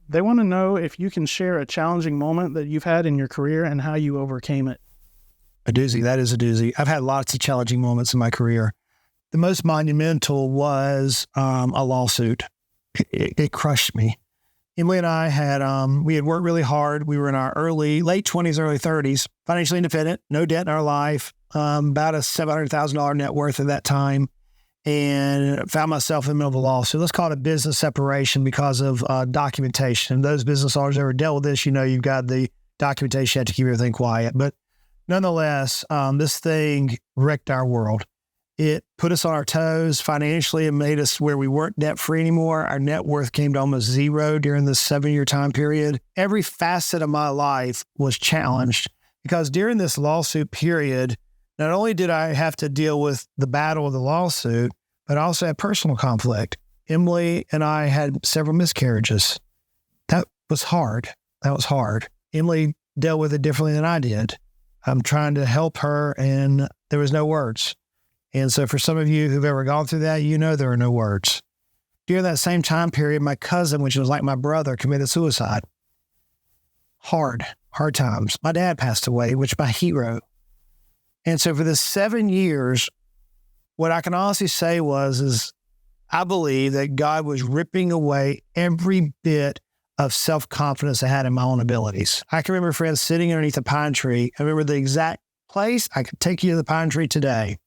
They want to know if you can share a challenging moment that you've had in your career and how you overcame it. A doozy. That is a doozy. I've had lots of challenging moments in my career. The most monumental was a lawsuit. It crushed me. Emily and I we had worked really hard. We were in our late 20s, early 30s, financially independent, no debt in our life, about a $700,000 net worth at that time, and found myself in the middle of a lawsuit. Let's call it a business separation because of documentation. Those business owners ever dealt with this, you've got the documentation, you have to keep everything quiet. But nonetheless, this thing wrecked our world. It put us on our toes financially. It made us where we weren't debt-free anymore. Our net worth came to almost zero during this 7-year time period. Every facet of my life was challenged because during this lawsuit period, not only did I have to deal with the battle of the lawsuit, but I also had personal conflict. Emily and I had several miscarriages. That was hard. Emily dealt with it differently than I did. I'm trying to help her, and there was no words. And so for some of you who've ever gone through that, there are no words. During that same time period, my cousin, which was like my brother, committed suicide. Hard times. My dad passed away, which my hero. And so for the 7 years, what I can honestly say is I believe that God was ripping away every bit of self-confidence I had in my own abilities. I can remember friends sitting underneath a pine tree. I remember the exact place. I could take you to the pine tree today.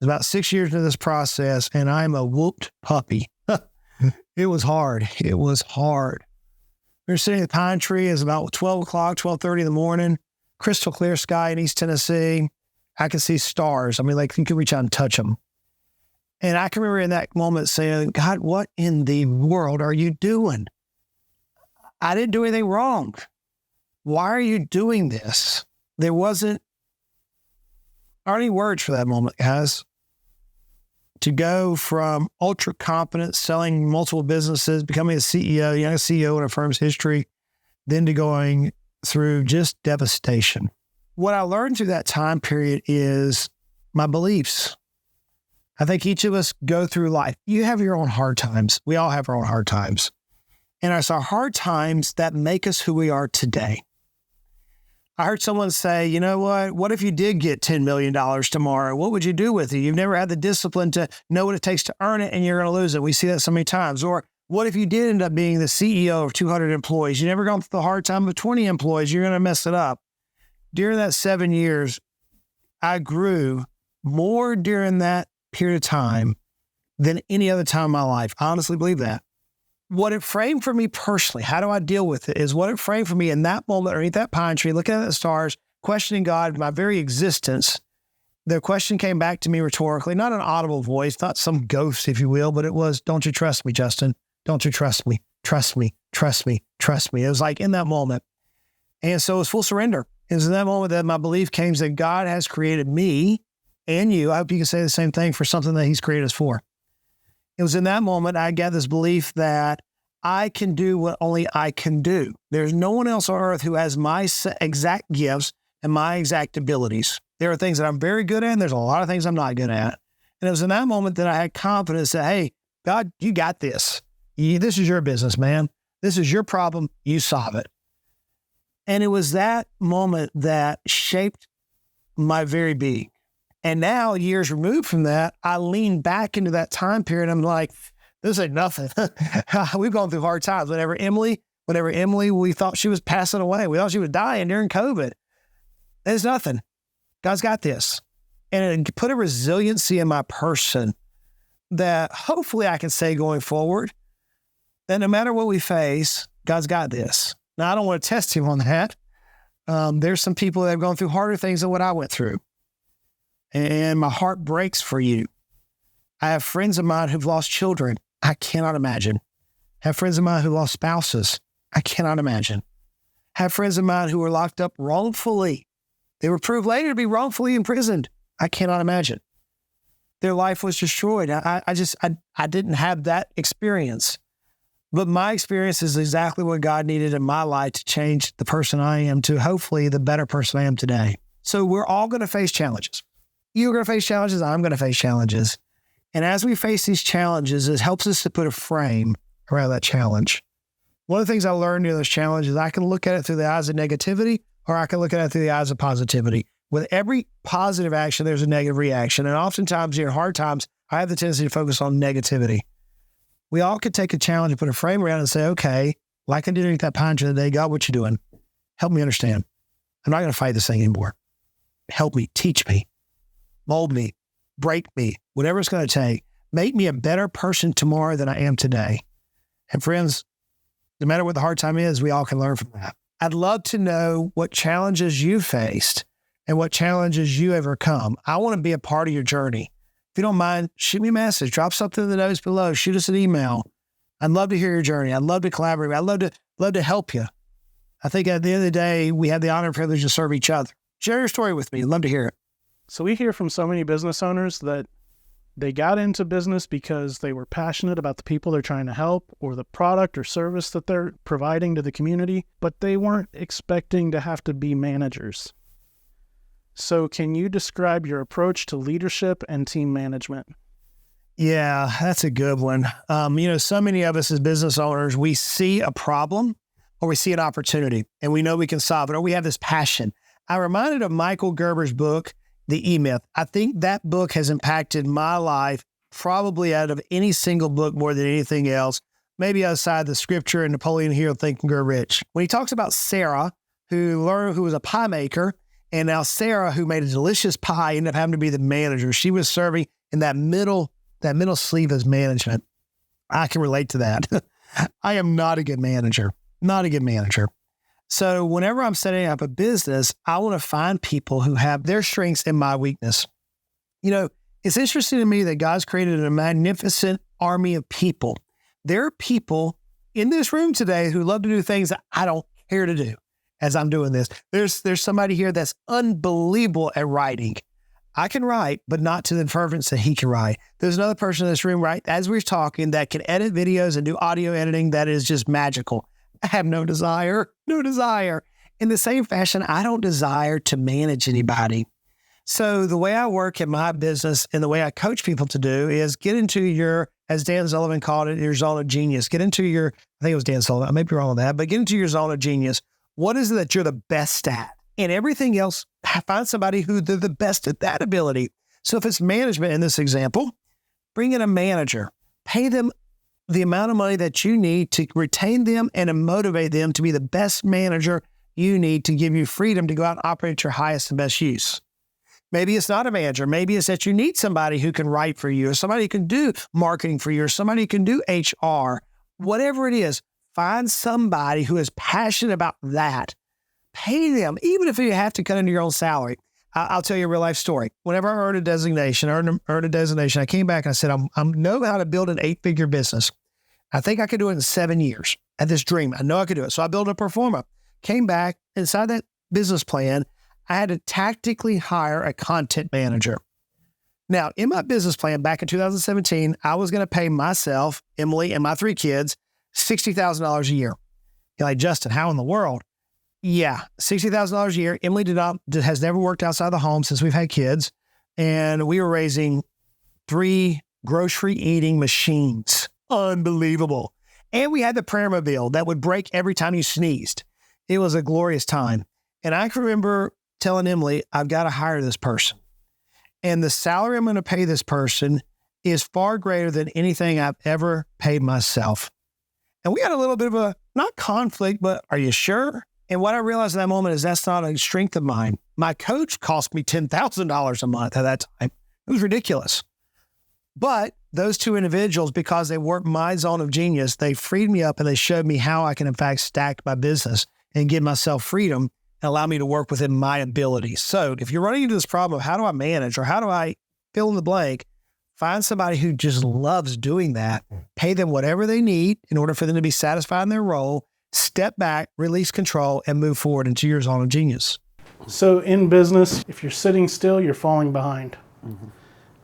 It was about 6 years into this process, and I'm a whooped puppy. It was hard. We were sitting at the pine tree. It was about 12 o'clock, 12:30 in the morning, crystal clear sky in East Tennessee. I could see stars. Like you could reach out and touch them. And I can remember in that moment saying, God, what in the world are you doing? I didn't do anything wrong. Why are you doing this? There aren't any words for that moment, guys. To go from ultra confident, selling multiple businesses, becoming a CEO, youngest CEO in a firm's history, then to going through just devastation. What I learned through that time period is my beliefs. I think each of us go through life. You have your own hard times. We all have our own hard times. And it's our hard times that make us who we are today. I heard someone say, you know what if you did get $10 million tomorrow? What would you do with it? You've never had the discipline to know what it takes to earn it, and you're going to lose it. We see that so many times. Or what if you did end up being the CEO of 200 employees? You've never gone through the hard time of 20 employees. You're going to mess it up. During that 7 years, I grew more during that period of time than any other time in my life. I honestly believe that. What it framed for me personally, how do I deal with it, is what it framed for me in that moment underneath that pine tree, looking at the stars, questioning God, my very existence. The question came back to me rhetorically, not an audible voice, not some ghost, if you will, but it was, don't you trust me, Justin? Don't you trust me? Trust me, trust me, trust me. It was like in that moment. And so it was full surrender. It was in that moment that my belief came that God has created me and you. I hope you can say the same thing for something that he's created us for. It was in that moment I got this belief that I can do what only I can do. There's no one else on earth who has my exact gifts and my exact abilities. There are things that I'm very good at, and there's a lot of things I'm not good at. And it was in that moment that I had confidence that, hey, God, you got this. This is your business, man. This is your problem. You solve it. And it was that moment that shaped my very being. And now, years removed from that, I lean back into that time period. I'm like, this ain't nothing. We've gone through hard times. Whenever Emily, we thought she was passing away. We thought she was dying during COVID. There's nothing. God's got this. And it put a resiliency in my person that hopefully I can say going forward that no matter what we face, God's got this. Now, I don't want to test him on that. There's some people that have gone through harder things than what I went through. And my heart breaks for you. I have friends of mine who've lost children. I cannot imagine. I have friends of mine who lost spouses. I cannot imagine. I have friends of mine who were locked up wrongfully. They were proved later to be wrongfully imprisoned. I cannot imagine. Their life was destroyed. I didn't have that experience. But my experience is exactly what God needed in my life to change the person I am to hopefully the better person I am today. So we're all going to face challenges. You're going to face challenges. I'm going to face challenges. And as we face these challenges, it helps us to put a frame around that challenge. One of the things I learned in those challenges, I can look at it through the eyes of negativity, or I can look at it through the eyes of positivity. With every positive action, there's a negative reaction. And oftentimes during hard times, I have the tendency to focus on negativity. We all could take a challenge and put a frame around it and say, okay, like I did underneath that pine tree today, God, what you doing? Help me understand. I'm not going to fight this thing anymore. Help me, teach me, mold me, break me, whatever it's going to take. Make me a better person tomorrow than I am today. And friends, no matter what the hard time is, we all can learn from that. I'd love to know what challenges you faced and what challenges you overcome. I want to be a part of your journey. If you don't mind, shoot me a message, drop something in the notes below, shoot us an email. I'd love to hear your journey. I'd love to collaborate. I'd love to help you. I think at the end of the day, we have the honor and privilege to serve each other. Share your story with me. I'd love to hear it. So we hear from so many business owners that they got into business because they were passionate about the people they're trying to help or the product or service that they're providing to the community, but they weren't expecting to have to be managers. So can you describe your approach to leadership and team management? Yeah, that's a good one. So many of us as business owners, we see a problem or we see an opportunity and we know we can solve it, or we have this passion. I'm reminded of Michael Gerber's book, The E-Myth. I think that book has impacted my life probably out of any single book more than anything else, maybe outside the scripture and Napoleon Hill, Think and Grow Rich. When he talks about Sarah, who was a pie maker, and now Sarah, who made a delicious pie, ended up having to be the manager. She was serving in that middle sleeve as management. I can relate to that. I am not a good manager. So whenever I'm setting up a business, I want to find people who have their strengths and my weakness. It's interesting to me that God's created a magnificent army of people. There are people in this room today who love to do things that I don't care to do as I'm doing this. There's somebody here that's unbelievable at writing. I can write, but not to the fervence that he can write. There's another person in this room, right, as we're talking, that can edit videos and do audio editing that is just magical. I have no desire. In the same fashion, I don't desire to manage anybody. So the way I work in my business and the way I coach people to do is get into your, as Dan Sullivan called it, your zone of genius. Get into your, I think it was Dan Sullivan, I may be wrong on that, but get into your zone of genius. What is it that you're the best at? And everything else, find somebody who they're the best at that ability. So if it's management in this example, bring in a manager, pay them the amount of money that you need to retain them and to motivate them to be the best manager you need to give you freedom to go out and operate at your highest and best use. Maybe it's not a manager. Maybe it's that you need somebody who can write for you, or somebody who can do marketing for you, or somebody who can do HR. Whatever it is, find somebody who is passionate about that. Pay them, even if you have to cut into your own salary. I'll tell you a real life story. Whenever I earned a designation, I came back and I said, I know how to build an 8-figure business. I think I could do it in 7 years. I had this dream. I know I could do it. So I built a pro forma. Came back inside that business plan. I had to tactically hire a content manager. Now, in my business plan back in 2017, I was going to pay myself, Emily, and my 3 kids $60,000 a year. You're like, Justin, how in the world? Yeah, $60,000 a year. Emily has never worked outside the home since we've had kids. And we were raising 3 grocery eating machines. Unbelievable. And we had the prayer mobile that would break every time you sneezed. It was a glorious time. And I can remember telling Emily, I've got to hire this person. And the salary I'm going to pay this person is far greater than anything I've ever paid myself. And we had a little bit of a, not conflict, but are you sure? And what I realized in that moment is that's not a strength of mine. My coach cost me $10,000 a month at that time. It was ridiculous. But those 2 individuals, because they weren't my zone of genius, they freed me up and they showed me how I can, in fact, stack my business and give myself freedom and allow me to work within my abilities. So if you're running into this problem of how do I manage or how do I fill in the blank, find somebody who just loves doing that, pay them whatever they need in order for them to be satisfied in their role, step back, release control, and move forward into your zone of genius. So in business, if you're sitting still, you're falling behind. Mm-hmm.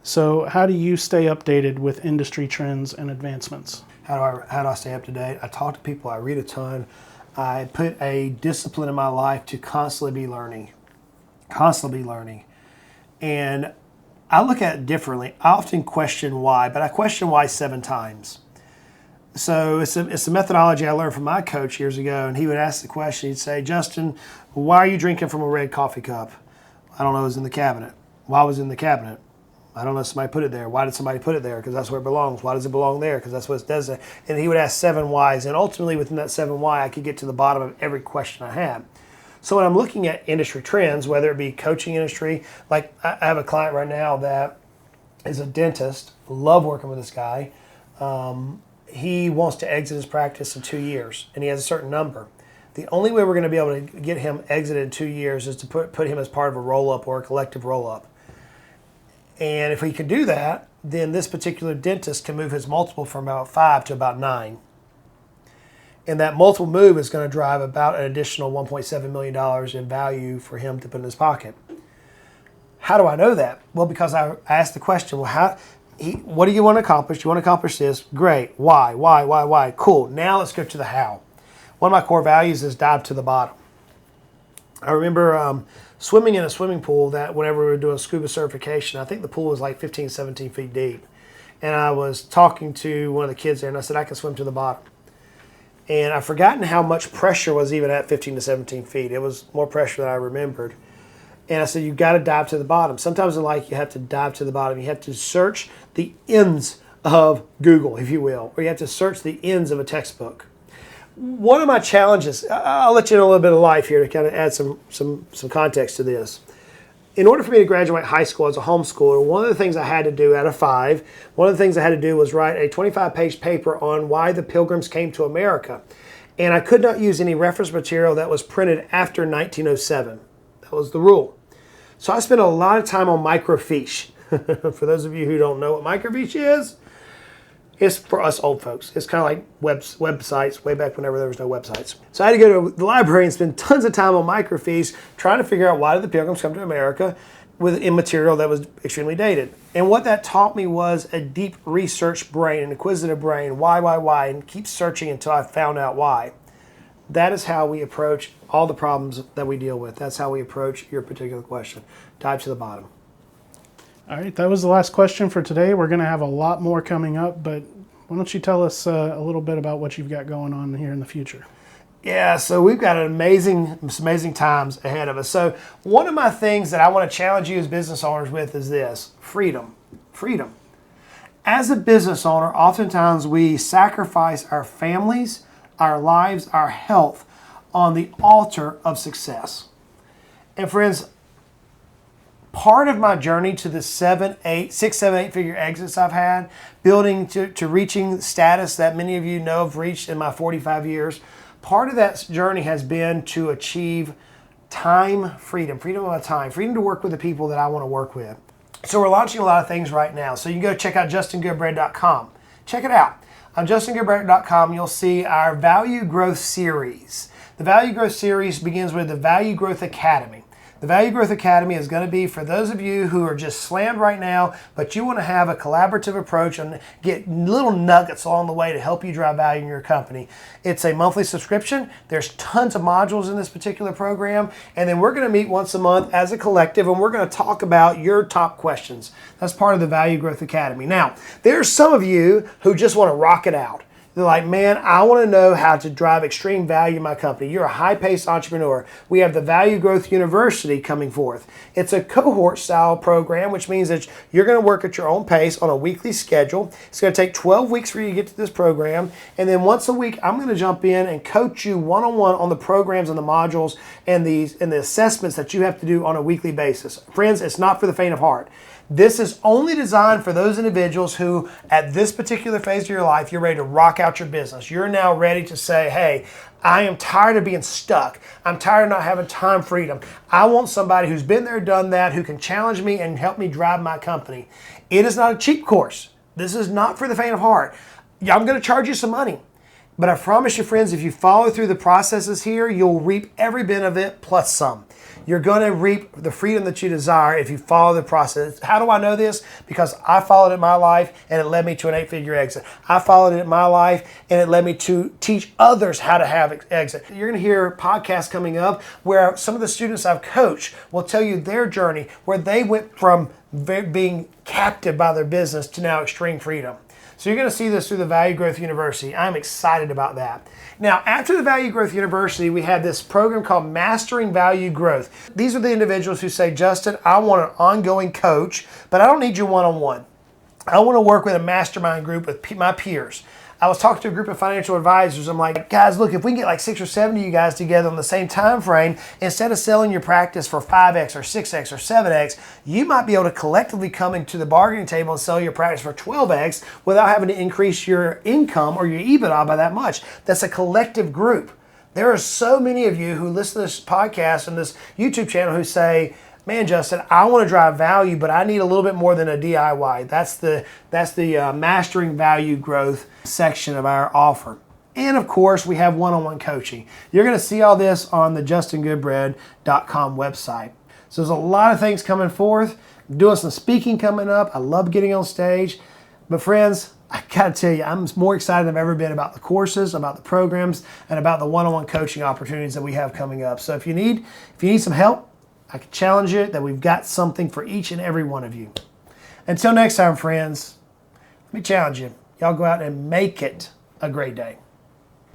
So how do you stay updated with industry trends and advancements? How do I stay up to date? I talk to people. I read a ton. I put a discipline in my life to constantly be learning. And I look at it differently. I often question why, but I question why 7 times. So it's a methodology I learned from my coach years ago, and he would ask the question. He'd say, Justin, why are you drinking from a red coffee cup? I don't know, it was in the cabinet. Why was it in the cabinet? I don't know, somebody put it there. Why did somebody put it there? Because that's where it belongs. Why does it belong there? Because that's what it does. And he would ask 7 whys, and ultimately within that 7 why, I could get to the bottom of every question I had. So when I'm looking at industry trends, whether it be coaching industry, like I have a client right now that is a dentist, love working with this guy. He wants to exit his practice in 2 years, and he has a certain number. The only way we're going to be able to get him exited in 2 years is to put him as part of a roll-up or a collective roll-up. And if we can do that, then this particular dentist can move his multiple from about 5 to about 9. And that multiple move is going to drive about an additional $1.7 million in value for him to put in his pocket. How do I know that? Well, because I asked the question, well, what do you want to accomplish? You want to accomplish this? Great. Why? Cool. Now let's go to the how. One of my core values is dive to the bottom. I remember swimming in a swimming pool that whenever we were doing scuba certification, I think the pool was like 15, 17 feet deep. And I was talking to one of the kids there, and I said, I can swim to the bottom. And I've forgotten how much pressure was even at 15 to 17 feet. It was more pressure than I remembered. And I said, you've got to dive to the bottom. Sometimes in life, you have to dive to the bottom. You have to search the ends of Google, if you will, or you have to search the ends of a textbook. One of my challenges, I'll let you know a little bit of life here to kind of add some context to this. In order for me to graduate high school as a homeschooler, one of the things I had to do out of 5, one of the things I had to do was write a 25-page paper on why the Pilgrims came to America. And I could not use any reference material that was printed after 1907. That was the rule. So I spent a lot of time on microfiche. For those of you who don't know what microfiche is, it's for us old folks. It's kind of like websites, way back whenever there was no websites. So I had to go to the library and spend tons of time on microfiche trying to figure out why did the Pilgrims come to America in material that was extremely dated. And what that taught me was a deep research brain, an inquisitive brain, why, and keep searching until I found out why. That is how we approach all the problems that we deal with. That's how we approach your particular question. Dive to the bottom. All right, that was the last question for today. We're going to have a lot more coming up, but why don't you tell us a little bit about what you've got going on here in the future? Yeah, so we've got some amazing times ahead of us. So one of my things that I want to challenge you as business owners with is this: freedom. Freedom. As a business owner, oftentimes we sacrifice our families, our lives, our health on the altar of success. And friends, part of my journey to the 6, 7, 8 figure exits I've had, building to reaching status that many of you know I've reached in my 45 years, part of that journey has been to achieve time freedom of my time, freedom to work with the people that I want to work with. So we're launching a lot of things right now. So you can go check out justingoodbread.com. Check it out. On justingoodbread.com, you'll see our Value Growth Series. The Value Growth Series begins with the Value Growth Academy. The Value Growth Academy is going to be for those of you who are just slammed right now, but you want to have a collaborative approach and get little nuggets along the way to help you drive value in your company. It's a monthly subscription. There's tons of modules in this particular program, and then we're going to meet once a month as a collective, and we're going to talk about your top questions. That's part of the Value Growth Academy. Now, there's some of you who just want to rock it out. They're like, man, I want to know how to drive extreme value in my company. You're a high-paced entrepreneur. We have the Value Growth University coming forth. It's a cohort-style program, which means that you're going to work at your own pace on a weekly schedule. It's going to take 12 weeks for you to get to this program. And then once a week, I'm going to jump in and coach you one-on-one on the programs and the modules and the assessments that you have to do on a weekly basis. Friends, it's not for the faint of heart. This is only designed for those individuals who, at this particular phase of your life, you're ready to rock out your business. You're now ready to say, hey, I am tired of being stuck. I'm tired of not having time freedom. I want somebody who's been there, done that, who can challenge me and help me drive my company. It is not a cheap course. This is not for the faint of heart. I'm going to charge you some money. But I promise you, friends, if you follow through the processes here, you'll reap every bit of it plus some. You're going to reap the freedom that you desire if you follow the process. How do I know this? Because I followed it in my life and it led me to an 8-figure exit. I followed it in my life and it led me to teach others how to have exit. You're going to hear podcasts coming up where some of the students I've coached will tell you their journey, where they went from being captive by their business to now extreme freedom. So you're going to see this through the Value Growth University. I'm excited about that. Now, after the Value Growth University, we have this program called Mastering Value Growth. These are the individuals who say, Justin, I want an ongoing coach, but I don't need you one-on-one. I want to work with a mastermind group with my peers. I was talking to a group of financial advisors. I'm like, guys, look, if we can get like 6 or 7 of you guys together on the same time frame, instead of selling your practice for 5X or 6X or 7X, you might be able to collectively come into the bargaining table and sell your practice for 12X without having to increase your income or your EBITDA by that much. That's a collective group. There are so many of you who listen to this podcast and this YouTube channel who say, man, Justin, I want to drive value, but I need a little bit more than a DIY. That's the Mastering Value Growth section of our offer. And of course, we have one-on-one coaching. You're going to see all this on the justingoodbread.com website. So there's a lot of things coming forth. I'm doing some speaking coming up. I love getting on stage. But friends, I got to tell you, I'm more excited than I've ever been about the courses, about the programs, and about the one-on-one coaching opportunities that we have coming up. So if you need some help, I can challenge you that we've got something for each and every one of you. Until next time, friends, let me challenge you. Y'all go out and make it a great day.